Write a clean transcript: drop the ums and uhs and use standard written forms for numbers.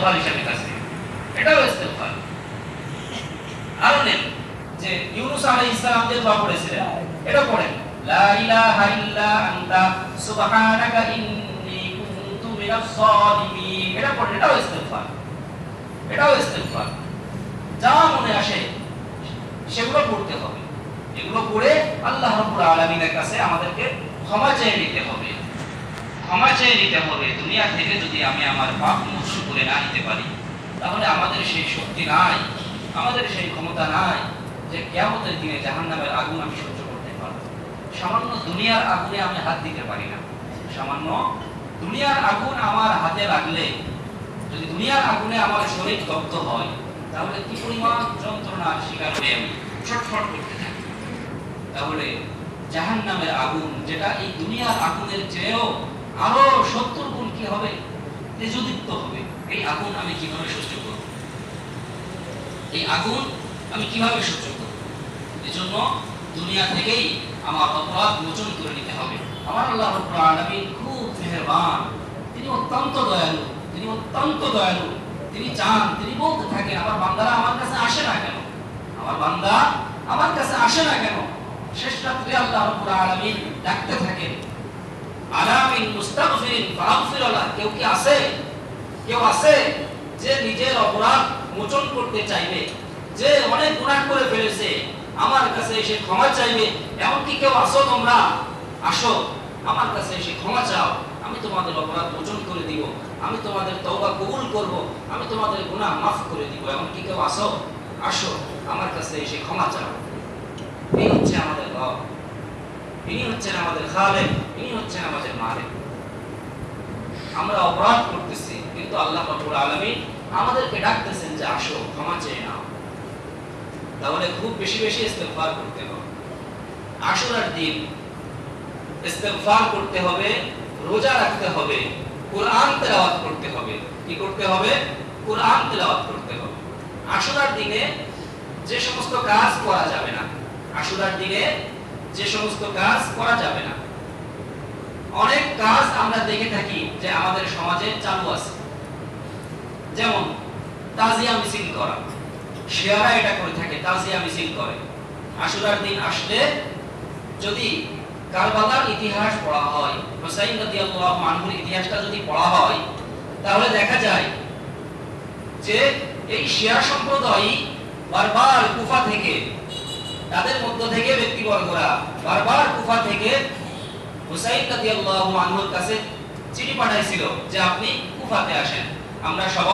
ইস্তেগফার হিসেবে কাজ নেবে, এটাও ইস্তেগফার। আর নেন যে ইউনূস আলাইহিস সালাম যে দোয়া করেছিলেন, এটা পড়েন, লা ইলাহা ইল্লা আনতা সুবহানাকা ইন্নী কুনতু মিনাজ জালিমিন, এটা পড়েন, এটাও ইস্তেগফার, এটাও ইস্তেগফার। যা মনে আসে সেগুলো পড়তে হবে। এগুলো পড়ে আল্লাহ রাব্বুল আলামিনের কাছে আমাদেরকে ক্ষমা চেয়ে নিতে হবে, ক্ষমা চেয়ে নিতে হবে। দুনিয়া থেকে যদি আমি আমার পাপ মোচন করে না নিতে পারি, তাহলে আমাদের সেই শক্তি নাই, আমাদের সেই ক্ষমতা নাই যে কিয়ামতের দিনে জাহান্নামের আগুন আমি সহ্য করতে পারব। সামান্য দুনিয়ার আগুনে আমি হাত দিতে পারি না। সামান্য দুনিয়ার আগুন আমার হাতে লাগলে, যদি দুনিয়ার আগুনে আমার শরীর দগ্ধ হয়, তাহলে কি পরিমাণ যন্ত্রণার শিকার হয়ে আমি ছটফট করতে থাকি। তাহলে জাহান্নামের আগুন, যেটা এই দুনিয়ার আগুনের চেয়েও আরো 70 গুণ কি হবে, তেজোদীপ্ত হবে, এই আগুন আমি কিভাবে সহ্য করব? এই আগুন আমি কিভাবে সহ্য করব? এজন্য দুনিয়া থেকেই আমার অপরাধ মোচন করে নিতে হবে। আমার আল্লাহ রাব্বুল আলামিন খুব মেহেরবান, তিনি অত্যন্ত দয়ালু, তিনি অত্যন্ত দয়ালু। তিনি চান, তিনি বলতে থাকেন, আমার বান্দারা আমার কাছে আসে না কেন, আমার বান্দা আমার কাছে আসে না কেন? শেষ রাত্রে আল্লাহ রাব্বুল আলামিন ডাকতে থাকেন, আলা মিন মুস্তাগফিরিন ফাগফির লাহ। কেউ কি আছে, কেউ আছে যে নিজের অপরাধ মোচন করতে চাইবে, যে অনেক গুনাহ করে ফেলেছে, আমার কাছে এসে ক্ষমা চাইবে? এমন কি কেউ আসো? তোমরা আসো, আমার কাছে এসে ক্ষমা চাও, আমি তোমাদের অপরাধ মোচন করে দিব, আমি তোমাদের তওবা কবুল করব, আমি তোমাদের গুনাহ মাফ করে দিব। এমন কি কেউ আসো? আসো, আমার কাছে এসে ক্ষমা চাও। এই হচ্ছে আমাদের রব, ইনি হচ্ছেন আমাদের খালেক, ইনি হচ্ছেন আমাদের মালিক। আমরা অপরাধ করতেছি, কিন্তু আল্লাহ রাব্বুল আলামিন আমাদেরকে ডাকতেছেন যে আসো, ক্ষমা চেয়ে নাও। তাহলে খুব বেশি বেশি ইস্তেগফার করতে হবে। আশুরার দিন ইস্তেগফার করতে হবে, রোজা রাখতে হবে, কোরআন তেলাওয়াত করতে হবে। কি করতে হবে? কোরআন তেলাওয়াত করতে হবে। আশুরার দিনে যে সমস্ত কাজ করা যাবে না, আশুরার দিনে যে সমস্ত কাজ করা যাবে না, অনেক কাজ আমরা দেখে থাকি যে আমাদের সমাজে চালু আছে। যেমন তাজিয়া মিছিল করা, শিয়ারা এটা করে থাকে, তাজিয়া মিছিল করে। আশুরার দিন আসলে যদি কারবালার ইতিহাস পড়া হয়, হুসাইন রাদিয়াল্লাহু আনহুর ইতিহাসটা যদি পড়া হয়, তাহলে দেখা যায় যে এই শিয়া সম্প্রদায় বারবার কুফা থেকে, তাদের মধ্য থেকে ব্যক্তিবর্গরা বারবার কুফা থেকে হুসাইন রাদিয়াল্লাহু আনহুর কাছে চিঠি পাঠাইছিল যে আপনি কুফাতে আসেন, আমরা সবাই